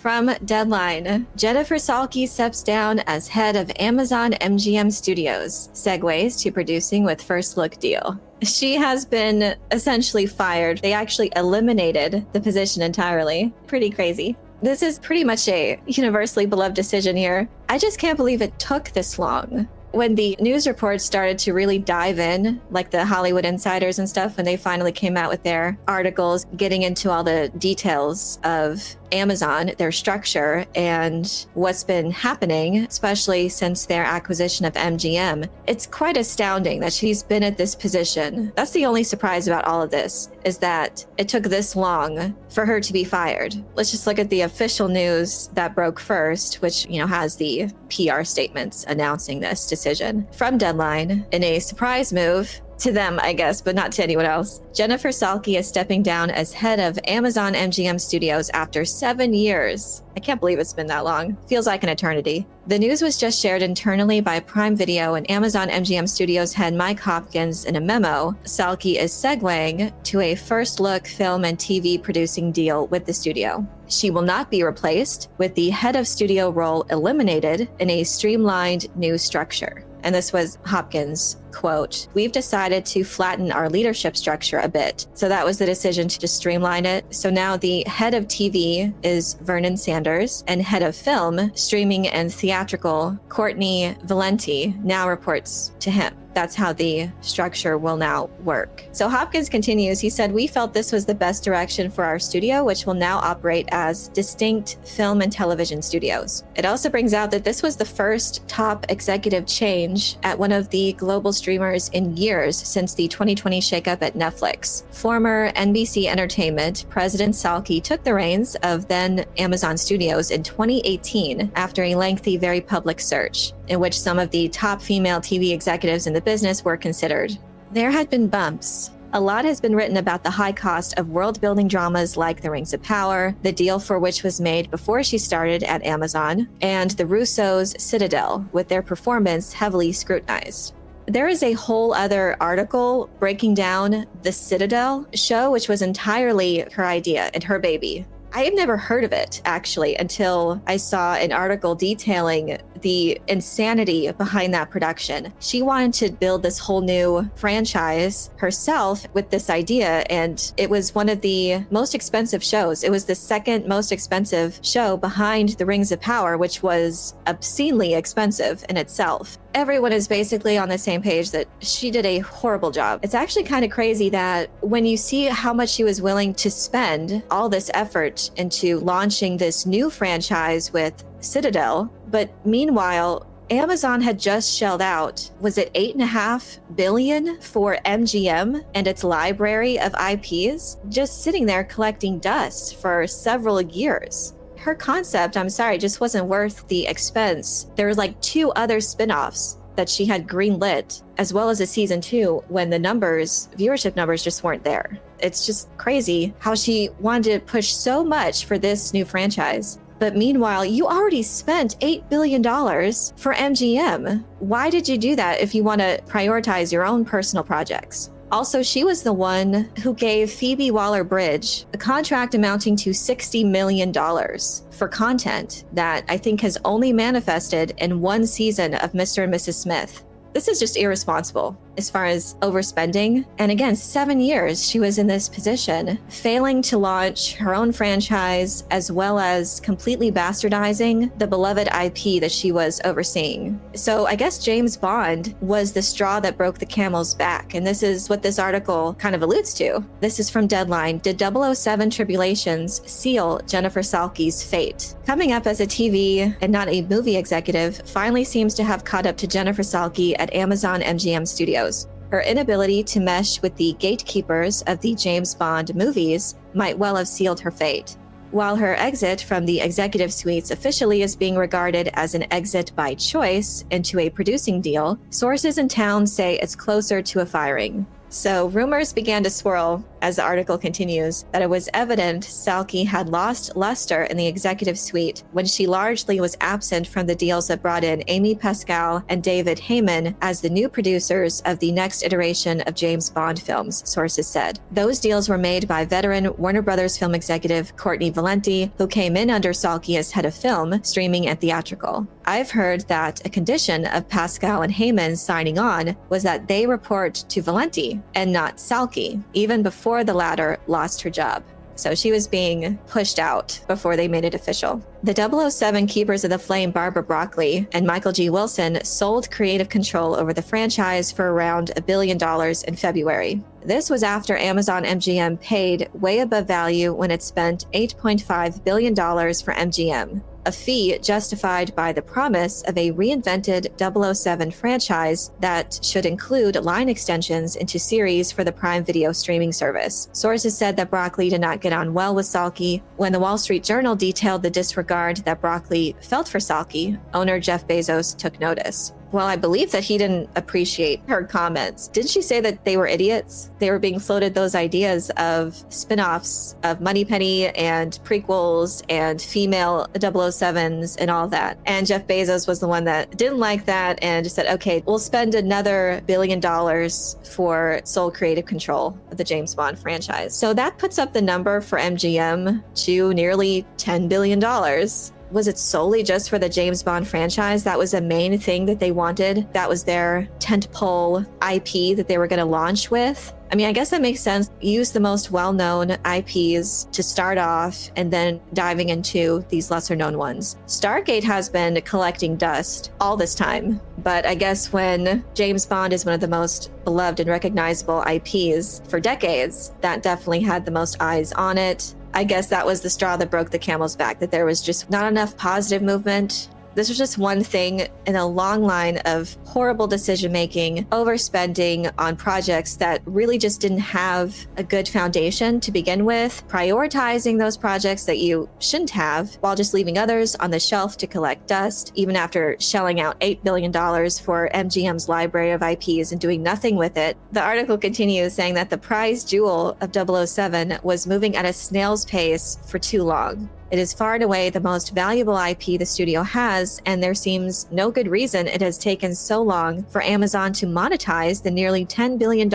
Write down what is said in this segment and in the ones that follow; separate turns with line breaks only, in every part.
From Deadline, Jennifer Salke steps down as head of Amazon MGM Studios, segues to producing with First Look deal. She has been essentially fired. They actually eliminated the position entirely. Pretty crazy. This is pretty much a universally beloved decision here. I just can't believe it took this long. When the news reports started to really dive in, like the Hollywood insiders and stuff, when they finally came out with their articles getting into all the details of Amazon, their structure, and what's been happening, especially since their acquisition of MGM, it's quite astounding that she's been at this position. That's the only surprise about all of this, is that it took this long for her to be fired. Let's just look at the official news that broke first, which, has the PR statements announcing this decision. From Deadline, in a surprise move, to them, I guess, but not to anyone else, Jennifer Salke is stepping down as head of Amazon MGM Studios after 7 years. I can't believe it's been that long. Feels like an eternity. The news was just shared internally by Prime Video and Amazon MGM Studios head Mike Hopkins in a memo. Salke is segueing to a First Look film and TV producing deal with the studio. She will not be replaced, with the head of studio role eliminated in a streamlined new structure. And this was Hopkins' quote, "We've decided to flatten our leadership structure a bit." So that was the decision to just streamline it. So now the head of TV is Vernon Sanders, and head of film, streaming and theatrical, Courtney Valenti, now reports to him. That's how the structure will now work. So Hopkins continues, he said, "We felt this was the best direction for our studio, which will now operate as distinct film and television studios." It also brings out that this was the first top executive change at one of the global streamers in years since the 2020 shakeup at Netflix. Former NBC Entertainment President Salke took the reins of then Amazon Studios in 2018 after a lengthy, very public search, in which some of the top female TV executives in the business were considered. There had been bumps. A lot has been written about the high cost of world-building dramas like The Rings of Power, the deal for which was made before she started at Amazon, and the Russos' Citadel, with their performance heavily scrutinized. There is a whole other article breaking down the Citadel show, which was entirely her idea and her baby. I had never heard of it, actually, until I saw an article detailing the insanity behind that production. She wanted to build this whole new franchise herself with this idea, and it was one of the most expensive shows. It was the second most expensive show behind The Rings of Power, which was obscenely expensive in itself. Everyone is basically on the same page that she did a horrible job. It's actually kind of crazy that when you see how much she was willing to spend all this effort into launching this new franchise with Citadel, but meanwhile, Amazon had just shelled out, was it $8.5 billion for MGM and its library of IPs, just sitting there collecting dust for several years. Her concept, I'm sorry, just wasn't worth the expense. There were like 2 other spin-offs that she had greenlit, as well as a season 2, when the viewership numbers just weren't there. It's just crazy how she wanted to push so much for this new franchise. But meanwhile, you already spent $8 billion for MGM. Why did you do that if you want to prioritize your own personal projects? Also, she was the one who gave Phoebe Waller-Bridge a contract amounting to $60 million for content that I think has only manifested in 1 season of Mr. and Mrs. Smith. This is just irresponsible as far as overspending. And again, 7 years she was in this position, failing to launch her own franchise, as well as completely bastardizing the beloved IP that she was overseeing. So I guess James Bond was the straw that broke the camel's back. And this is what this article kind of alludes to. This is from Deadline. Did 007 Tribulations seal Jennifer Salke's fate? Coming up as a TV and not a movie executive finally seems to have caught up to Jennifer Salke at Amazon MGM Studios. Her inability to mesh with the gatekeepers of the James Bond movies might well have sealed her fate. While her exit from the executive suites officially is being regarded as an exit by choice into a producing deal, sources in town say it's closer to a firing. So rumors began to swirl as the article continues, that it was evident Salke had lost luster in the executive suite when she largely was absent from the deals that brought in Amy Pascal and David Heyman as the new producers of the next iteration of James Bond films, sources said. Those deals were made by veteran Warner Brothers film executive Courtney Valenti, who came in under Salke as head of film, streaming, and theatrical. I've heard that a condition of Pascal and Heyman signing on was that they report to Valenti and not Salke, even before the latter lost her job. So she was being pushed out before they made it official. The 007 Keepers of the Flame Barbara Broccoli and Michael G. Wilson sold creative control over the franchise for around $1 billion in February. This was after Amazon MGM paid way above value when it spent $8.5 billion for MGM, a fee justified by the promise of a reinvented 007 franchise that should include line extensions into series for the Prime Video streaming service. Sources said that Broccoli did not get on well with Salke. When the Wall Street Journal detailed the disregard that Broccoli felt for Salke, owner Jeff Bezos took notice. Well, I believe that he didn't appreciate her comments. Didn't she say that they were idiots? They were being floated those ideas of spin-offs of Moneypenny and prequels and female 007s and all that. And Jeff Bezos was the one that didn't like that and just said, okay, we'll spend another $1 billion for sole creative control of the James Bond franchise. So that puts up the number for MGM to nearly $10 billion. Was it solely just for the James Bond franchise? That was the main thing that they wanted. That was their tentpole IP that they were going to launch with. I mean, I guess that makes sense. Use the most well-known IPs to start off and then diving into these lesser-known ones. Stargate has been collecting dust all this time, but I guess when James Bond is one of the most beloved and recognizable IPs for decades, that definitely had the most eyes on it. I guess that was the straw that broke the camel's back, that there was just not enough positive movement. This was just one thing in a long line of horrible decision-making, overspending on projects that really just didn't have a good foundation to begin with, prioritizing those projects that you shouldn't have, while just leaving others on the shelf to collect dust, even after shelling out $8 billion for MGM's library of IPs and doing nothing with it. The article continues saying that the prize jewel of 007 was moving at a snail's pace for too long. It is far and away the most valuable IP the studio has, and there seems no good reason it has taken so long for Amazon to monetize the nearly $10 billion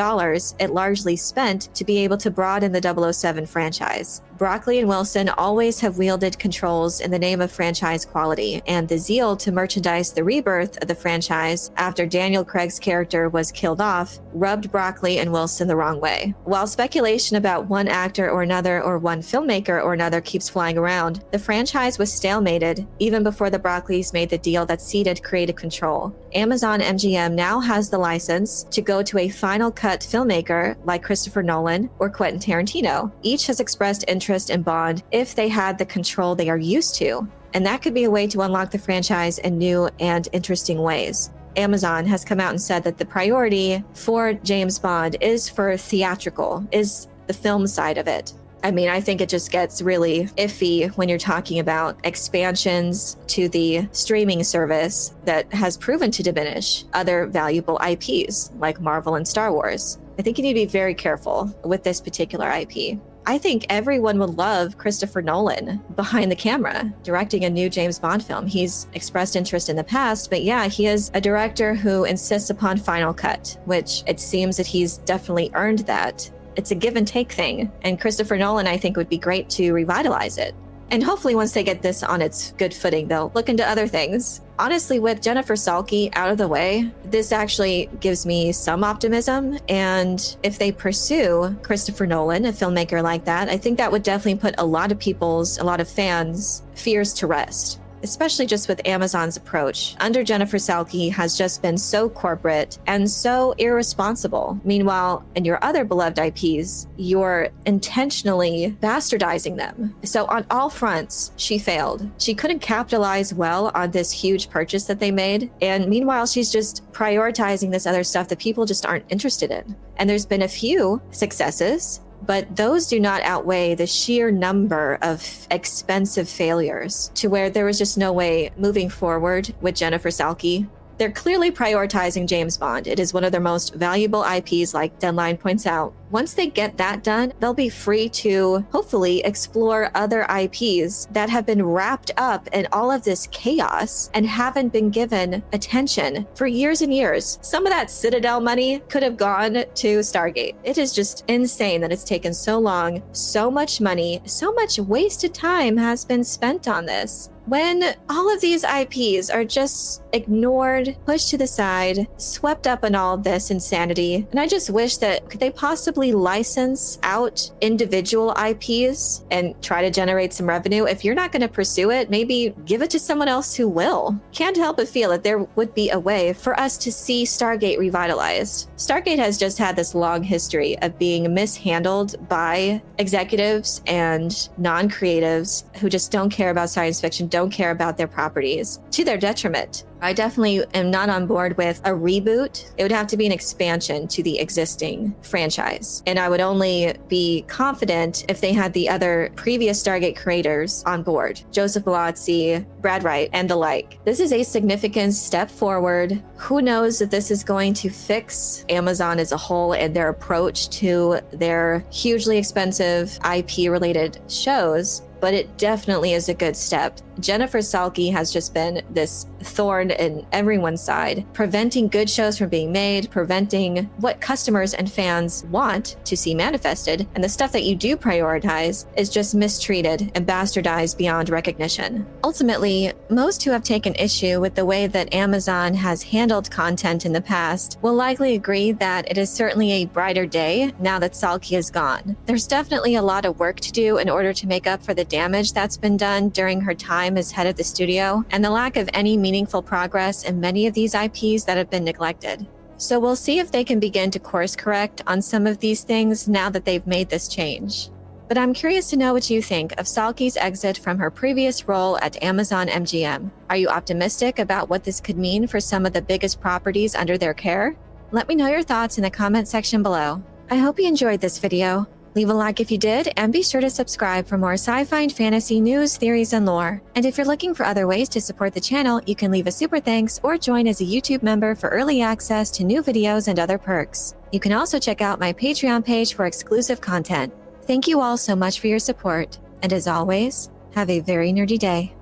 it largely spent to be able to broaden the 007 franchise. Broccoli and Wilson always have wielded controls in the name of franchise quality, and the zeal to merchandise the rebirth of the franchise after Daniel Craig's character was killed off rubbed Broccoli and Wilson the wrong way. While speculation about one actor or another or one filmmaker or another keeps flying around, the franchise was stalemated even before the Broccoli's made the deal that ceded creative control. Amazon MGM now has the license to go to a final cut filmmaker like Christopher Nolan or Quentin Tarantino. Each has expressed interest in Bond if they had the control they are used to, and that could be a way to unlock the franchise in new and interesting ways. Amazon has come out and said that the priority for James Bond is for theatrical, is the film side of it. I mean, I think it just gets really iffy when you're talking about expansions to the streaming service that has proven to diminish other valuable IPs like Marvel and Star Wars. I think you need to be very careful with this particular IP. I think everyone would love Christopher Nolan behind the camera, directing a new James Bond film. He's expressed interest in the past, but yeah, he is a director who insists upon final cut, which it seems that he's definitely earned that. It's a give and take thing, and Christopher Nolan, I think, would be great to revitalize it. And hopefully once they get this on its good footing, they'll look into other things. Honestly, with Jennifer Salke out of the way, this actually gives me some optimism. And if they pursue Christopher Nolan, a filmmaker like that, I think that would definitely put a lot of fans' fears to rest. Especially just with Amazon's approach. Under Jennifer Salke has just been so corporate and so irresponsible. Meanwhile, in your other beloved IPs, you're intentionally bastardizing them. So on all fronts, she failed. She couldn't capitalize well on this huge purchase that they made. And meanwhile, she's just prioritizing this other stuff that people just aren't interested in. And there's been a few successes, but those do not outweigh the sheer number of expensive failures to where there was just no way moving forward with Jennifer Salke. They're clearly prioritizing James Bond. It is one of their most valuable IPs, like Deadline points out. Once they get that done, they'll be free to hopefully explore other IPs that have been wrapped up in all of this chaos and haven't been given attention for years and years. Some of that Citadel money could have gone to Stargate. It is just insane that it's taken so long, so much money, so much wasted time has been spent on this. When all of these IPs are just ignored, pushed to the side, swept up in all of this insanity, and I just wish that could they possibly license out individual IPs and try to generate some revenue? If you're not going to pursue it, maybe give it to someone else who will. Can't help but feel that there would be a way for us to see Stargate revitalized. Stargate has just had this long history of being mishandled by executives and non-creatives who just don't care about science fiction, don't care about their properties, to their detriment. I definitely am not on board with a reboot. It would have to be an expansion to the existing franchise. And I would only be confident if they had the other previous Stargate creators on board, Joseph Palazzi, Brad Wright, and the like. This is a significant step forward. Who knows if this is going to fix Amazon as a whole and their approach to their hugely expensive IP-related shows, but it definitely is a good step. Jennifer Salke has just been this thorn in everyone's side, preventing good shows from being made, preventing what customers and fans want to see manifested, and the stuff that you do prioritize is just mistreated and bastardized beyond recognition. Ultimately, most who have taken issue with the way that Amazon has handled content in the past will likely agree that it is certainly a brighter day now that Salke is gone. There's definitely a lot of work to do in order to make up for the damage that's been done during her time as head of the studio and the lack of any meaningful progress in many of these IPs that have been neglected. So we'll see if they can begin to course correct on some of these things now that they've made this change. But I'm curious to know what you think of Salke's exit from her previous role at Amazon MGM. Are you optimistic about what this could mean for some of the biggest properties under their care? Let me know your thoughts in the comment section below. I hope you enjoyed this video. Leave a like if you did, and be sure to subscribe for more sci-fi and fantasy news, theories, and lore. And if you're looking for other ways to support the channel, you can leave a super thanks or join as a YouTube member for early access to new videos and other perks. You can also check out my Patreon page for exclusive content. Thank you all so much for your support, and as always, have a very nerdy day.